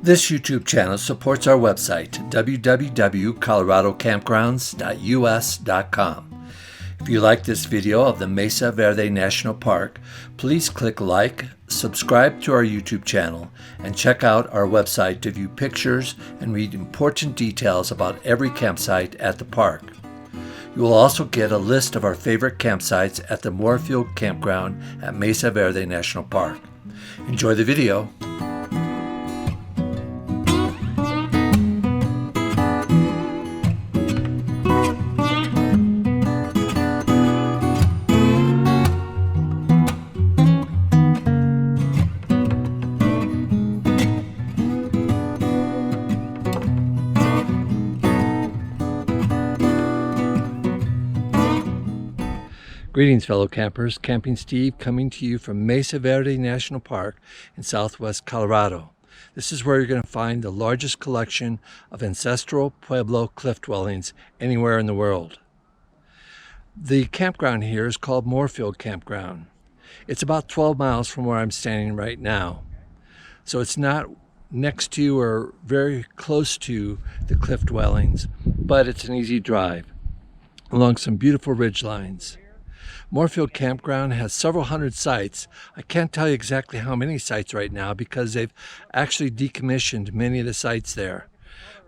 This YouTube channel supports our website, www.coloradocampgrounds.us.com. If you like this video of the Mesa Verde National Park, please click like, subscribe to our YouTube channel, and check out our website to view pictures and read important details about every campsite at the park. You will also get a list of our favorite campsites at the Morefield Campground at Mesa Verde National Park. Enjoy the video. Greetings, fellow campers. Camping Steve coming to you from Mesa Verde National Park in southwest Colorado. This is where you're going to find the largest collection of ancestral Pueblo cliff dwellings anywhere in the world. The campground here is called Morefield Campground. It's about 12 miles from where I'm standing right now. So it's not next to or very close to the cliff dwellings, but it's an easy drive along some beautiful ridge lines. Morefield Campground has several hundred sites. I can't tell you exactly how many sites right now because they've actually decommissioned many of the sites there.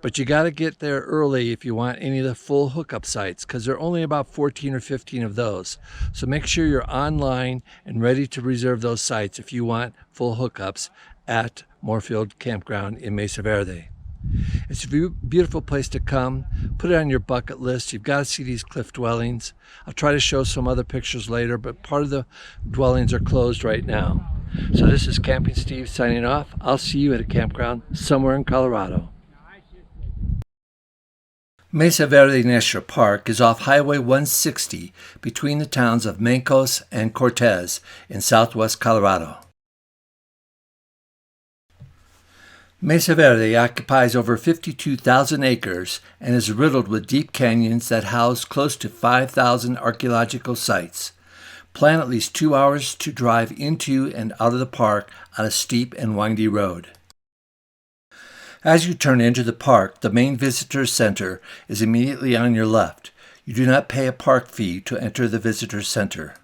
But you got to get there early if you want any of the full hookup sites, because there are only about 14 or 15 of those. So make sure you're online and ready to reserve those sites if you want full hookups at Morefield Campground in Mesa Verde. It's a beautiful place to come. Put it on your bucket list. You've got to see these cliff dwellings. I'll try to show some other pictures later, but part of the dwellings are closed right now. So this is Camping Steve signing off. I'll see you at a campground somewhere in Colorado. Mesa Verde National Park is off Highway 160 between the towns of Mancos and Cortez in southwest Colorado. Mesa Verde occupies over 52,000 acres and is riddled with deep canyons that house close to 5,000 archaeological sites. Plan at least 2 hours to drive into and out of the park on a steep and windy road. As you turn into the park, the main visitor center is immediately on your left. You do not pay a park fee to enter the visitor center.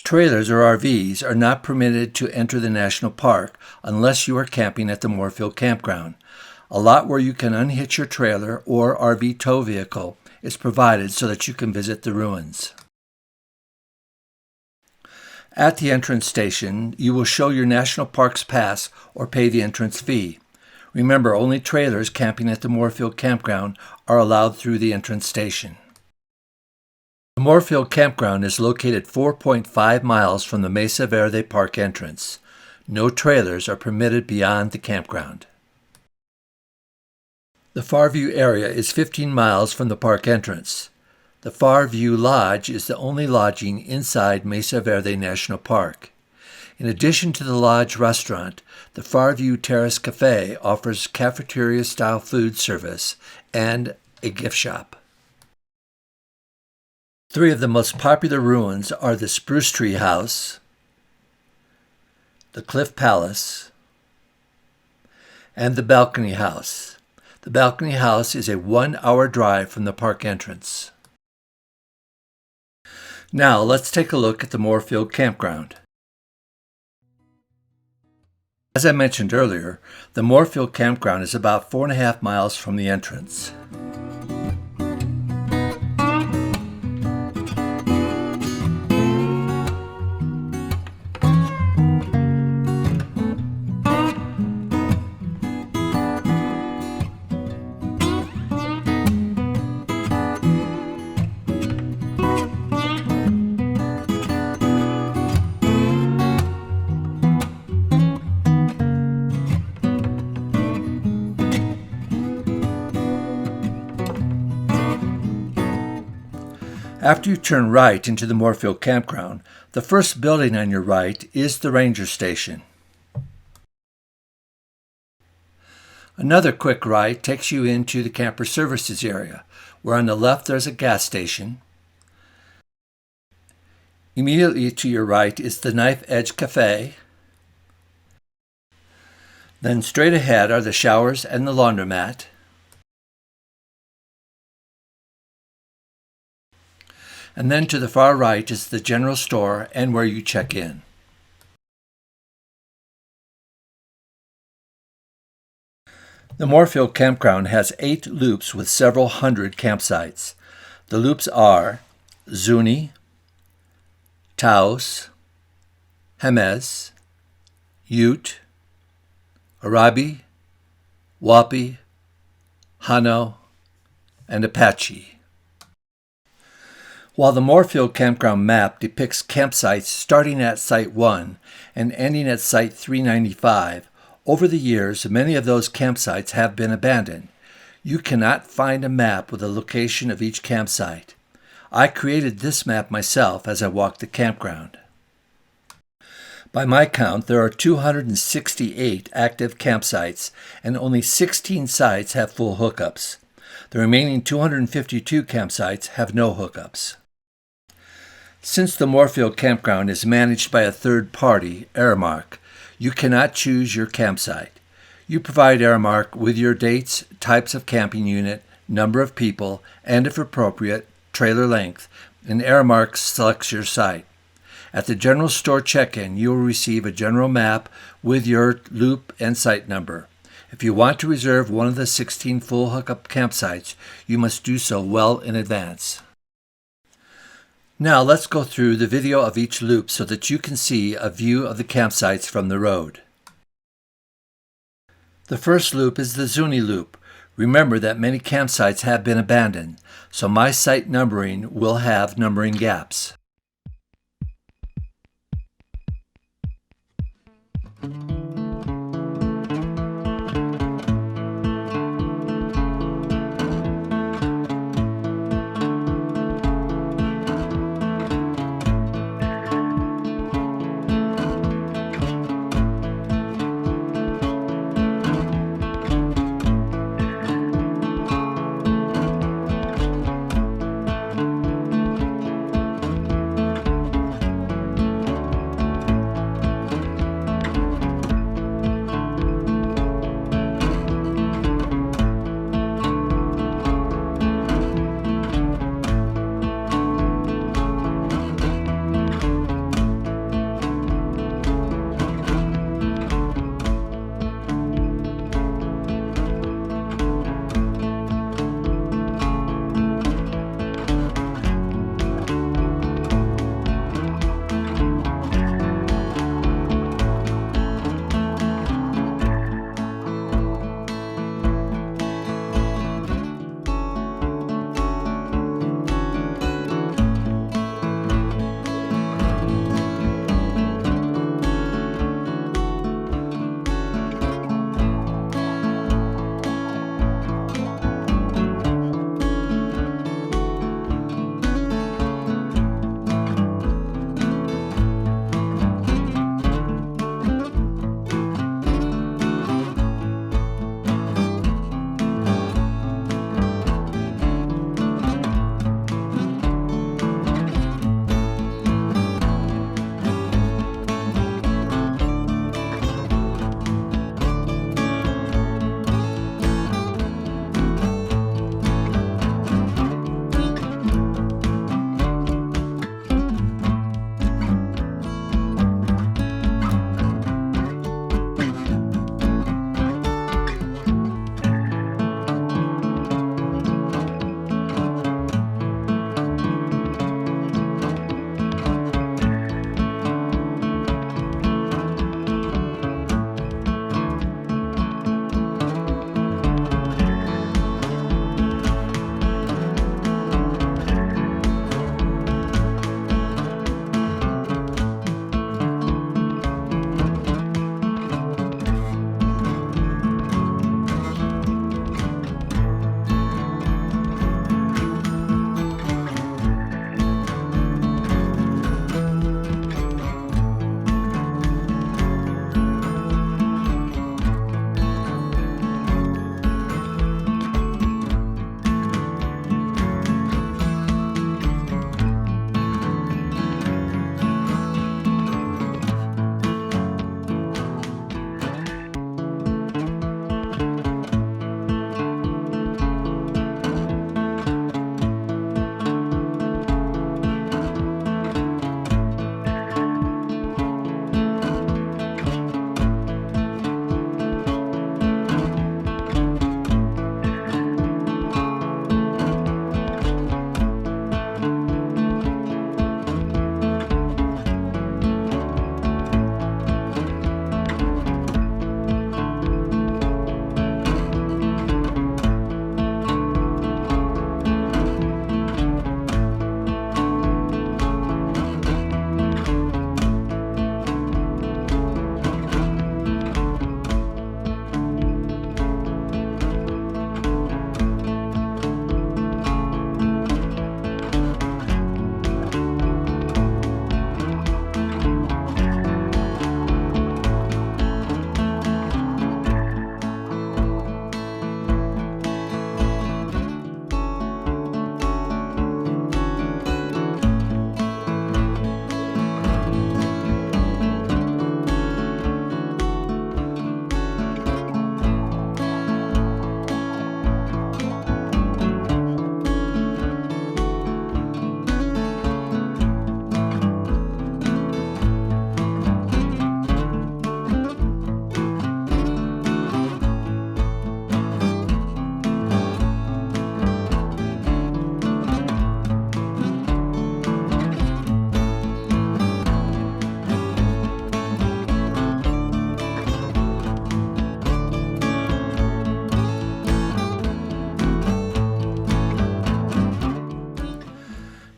Trailers or RVs are not permitted to enter the national park unless you are camping at the Morefield Campground. A lot where you can unhitch your trailer or RV tow vehicle is provided so that you can visit the ruins. At the entrance station, you will show your National Parks Pass or pay the entrance fee. Remember, only trailers camping at the Morefield Campground are allowed through the entrance station. The Morefield Campground is located 4.5 miles from the Mesa Verde Park entrance. No trailers are permitted beyond the campground. The Farview area is 15 miles from the park entrance. The Farview Lodge is the only lodging inside Mesa Verde National Park. In addition to the lodge restaurant, the Farview Terrace Cafe offers cafeteria-style food service and a gift shop. Three of the most popular ruins are the Spruce Tree House, the Cliff Palace, and the Balcony House. The Balcony House is a 1-hour drive from the park entrance. Now let's take a look at the Morefield Campground. As I mentioned earlier, the Morefield Campground is about 4.5 miles from the entrance. After you turn right into the Morefield Campground, the first building on your right is the ranger station. Another quick right takes you into the camper services area, where on the left there's a gas station. Immediately to your right is the Knife Edge Cafe. Then straight ahead are the showers and the laundromat. And then to the far right is the general store and where you check in. The Morefield Campground has 8 loops with several hundred campsites. The loops are Zuni, Taos, Jemez, Ute, Arabi, Wapi, Hano, and Apache. While the Morefield Campground map depicts campsites starting at Site 1 and ending at Site 395, over the years, many of those campsites have been abandoned. You cannot find a map with the location of each campsite. I created this map myself as I walked the campground. By my count, there are 268 active campsites, and only 16 sites have full hookups. The remaining 252 campsites have no hookups. Since the Morefield Campground is managed by a third party, Aramark, you cannot choose your campsite. You provide Aramark with your dates, types of camping unit, number of people, and if appropriate, trailer length, and Aramark selects your site. At the general store check-in, you will receive a general map with your loop and site number. If you want to reserve one of the 16 full hookup campsites, you must do so well in advance. Now let's go through the video of each loop so that you can see a view of the campsites from the road. The first loop is the Zuni loop. Remember that many campsites have been abandoned, so my site numbering will have numbering gaps.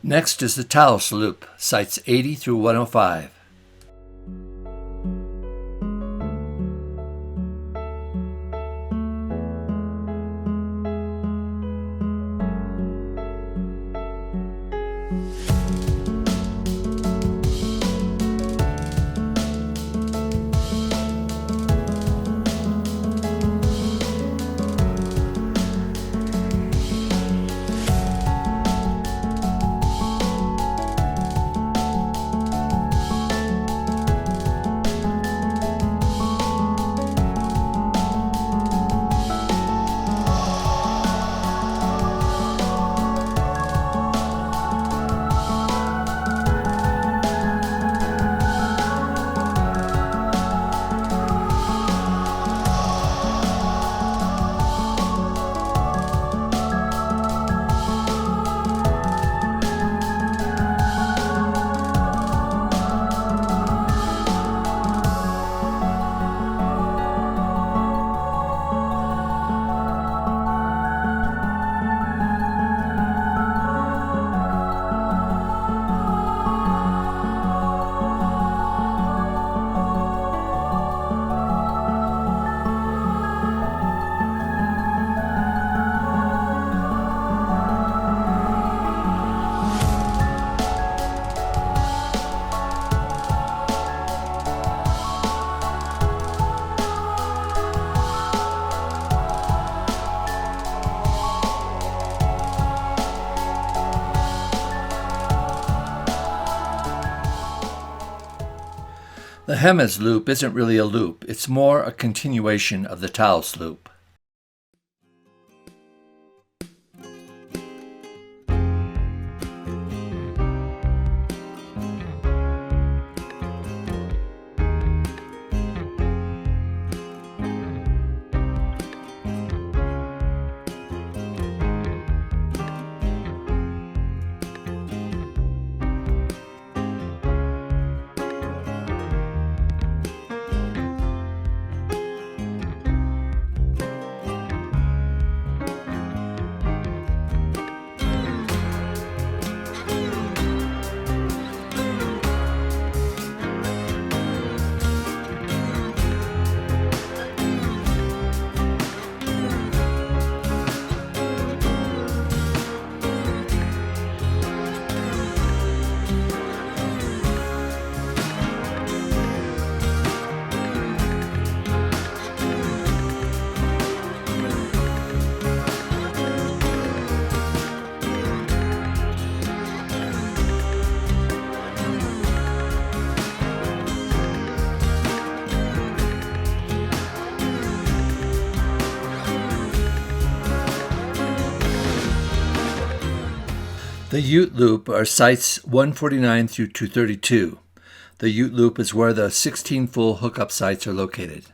Next is the Taos Loop, sites 80 through 105. The Jemez Loop isn't really a loop, it's more a continuation of the Taos Loop. The Ute Loop are sites 149 through 232. The Ute Loop is where the 16 full hookup sites are located.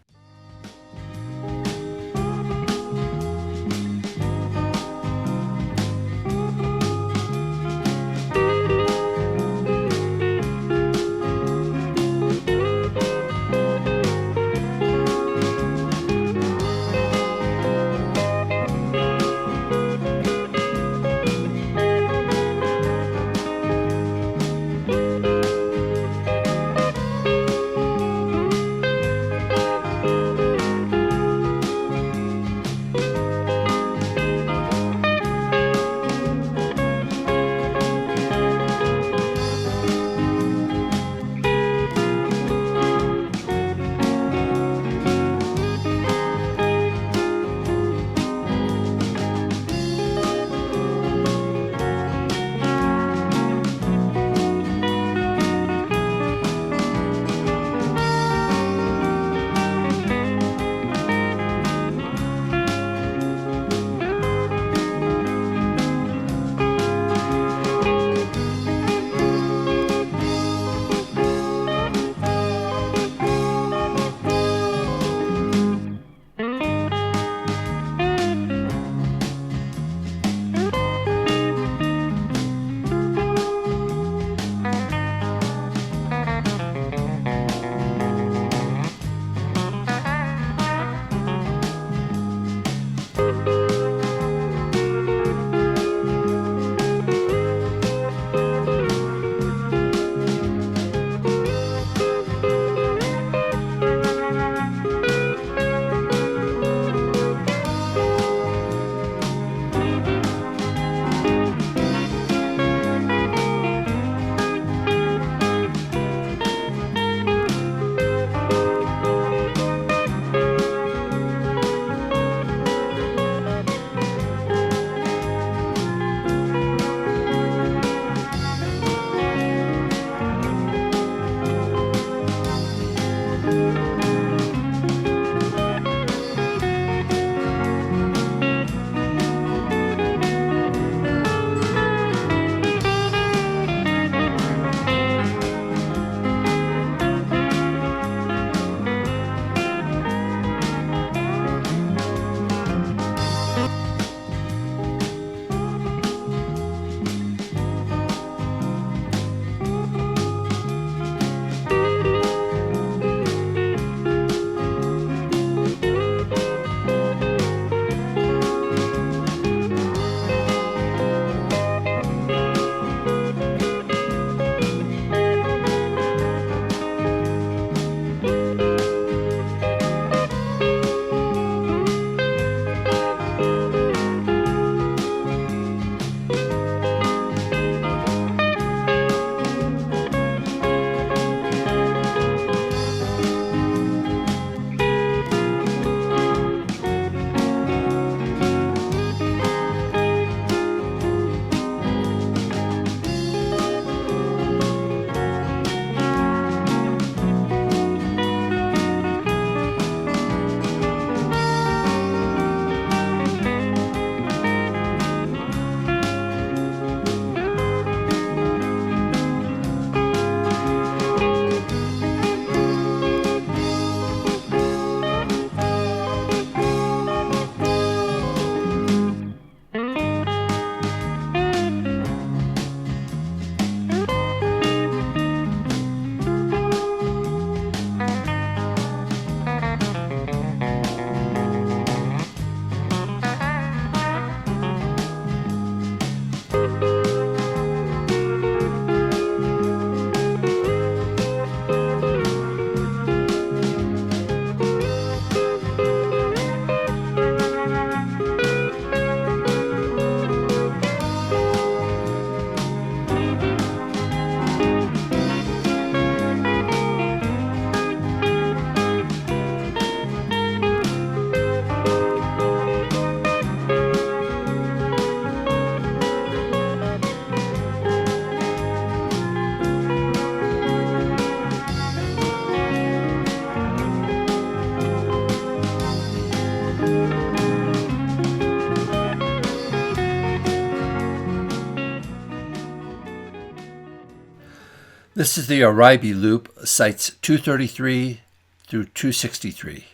This is the Aribe Loop, sites 233 through 263.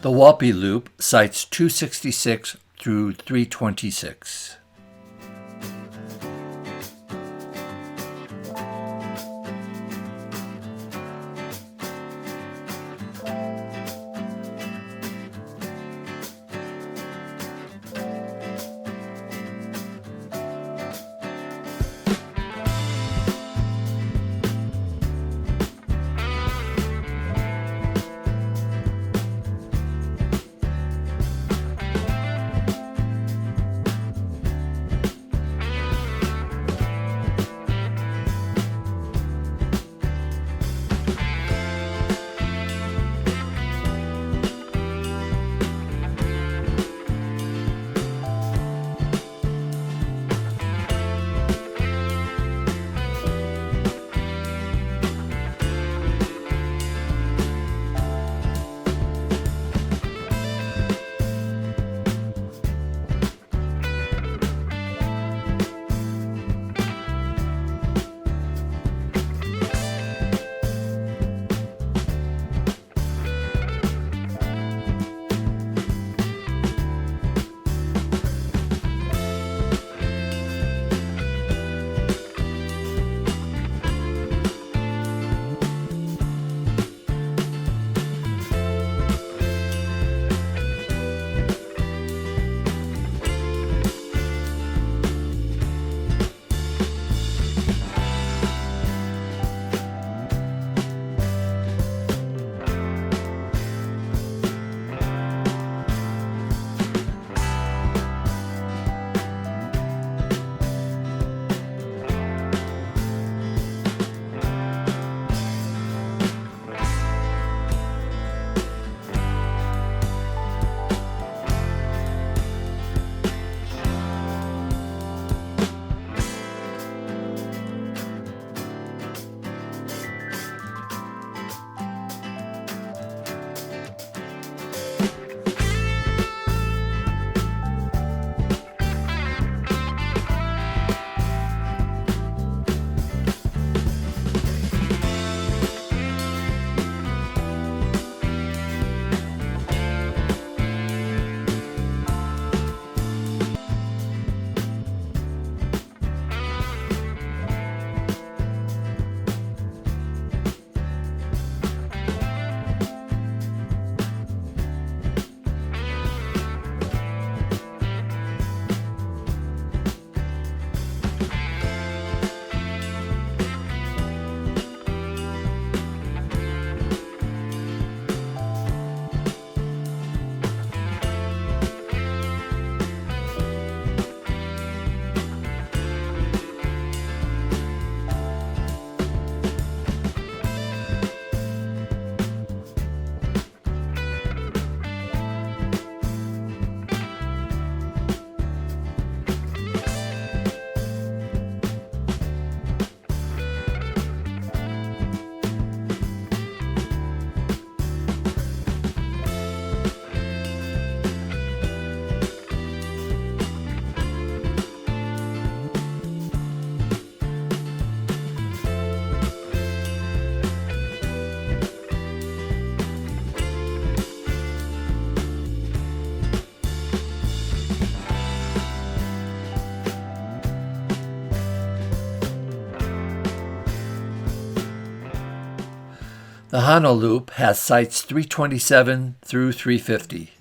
The Walpi Loop, sites 266 through 326. The Hano Loop has sites 327 through 350.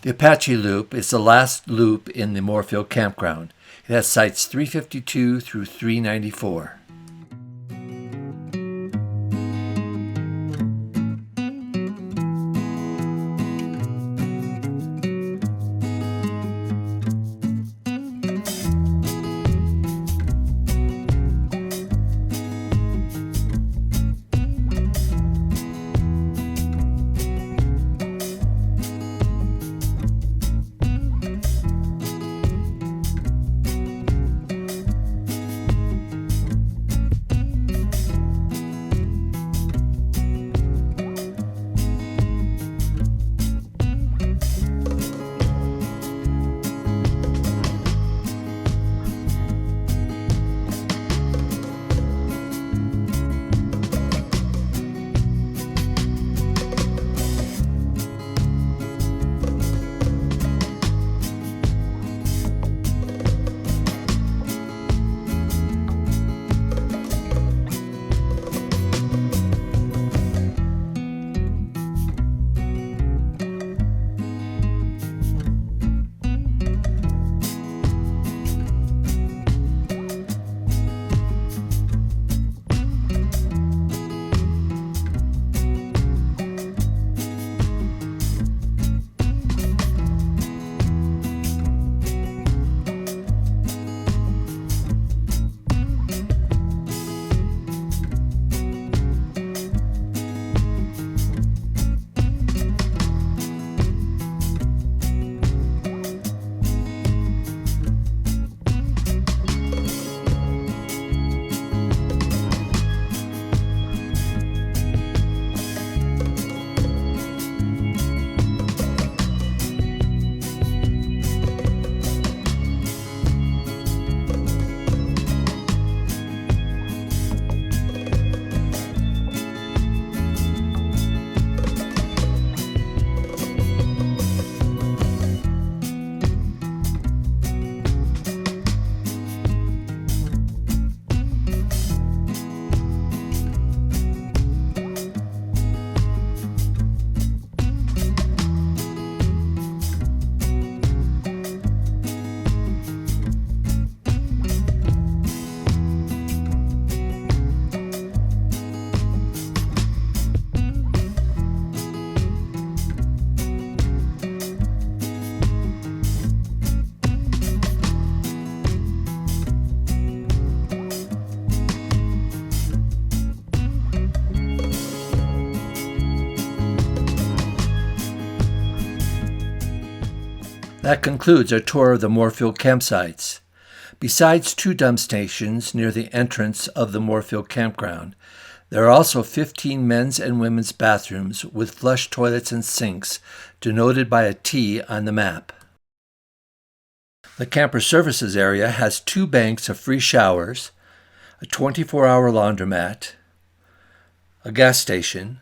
The Apache Loop is the last loop in the Morefield Campground. It has sites 352 through 394. That concludes our tour of the Moorefield campsites. Besides 2 dump stations near the entrance of the Morefield Campground, there are also 15 men's and women's bathrooms with flush toilets and sinks denoted by a T on the map. The camper services area has 2 banks of free showers, a 24-hour laundromat, a gas station,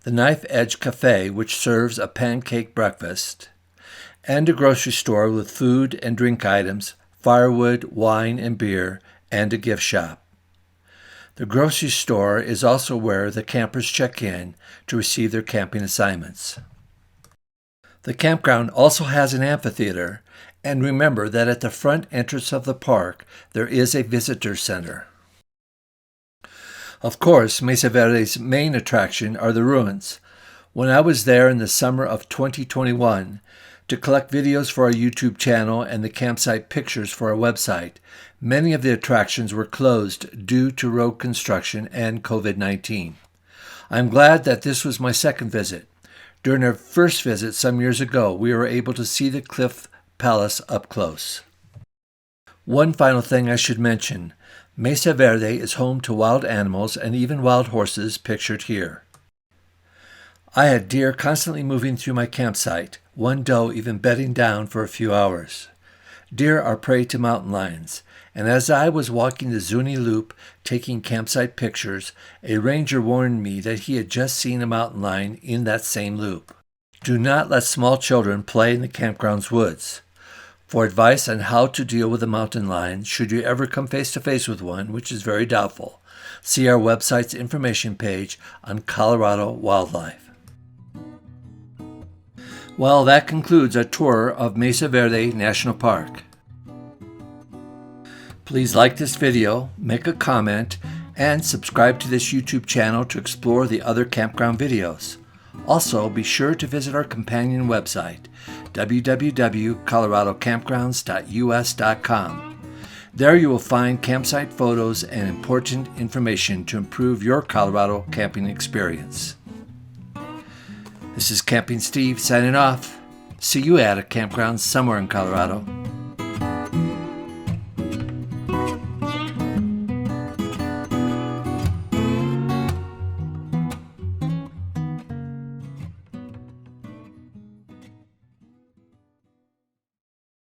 the Knife Edge Cafe, which serves a pancake breakfast, and a grocery store with food and drink items, firewood, wine, and beer, and a gift shop. The grocery store is also where the campers check in to receive their camping assignments. The campground also has an amphitheater, and remember that at the front entrance of the park there is a visitor center. Of course, Mesa Verde's main attraction are the ruins. When I was there in the summer of 2021 to collect videos for our YouTube channel and the campsite pictures for our website, many of the attractions were closed due to road construction and COVID-19. I'm glad that this was my second visit. During our first visit some years ago, we were able to see the Cliff Palace up close. One final thing I should mention. Mesa Verde is home to wild animals and even wild horses pictured here. I had deer constantly moving through my campsite, one doe even bedding down for a few hours. Deer are prey to mountain lions, and as I was walking the Zuni Loop taking campsite pictures, a ranger warned me that he had just seen a mountain lion in that same loop. Do not let small children play in the campground's woods. For advice on how to deal with a mountain lion, should you ever come face to face with one, which is very doubtful, see our website's information page on Colorado wildlife. Well, that concludes our tour of Mesa Verde National Park. Please like this video, make a comment, and subscribe to this YouTube channel to explore the other campground videos. Also, be sure to visit our companion website, www.coloradocampgrounds.us.com. There you will find campsite photos and important information to improve your Colorado camping experience. This is Camping Steve signing off. See you at a campground somewhere in Colorado.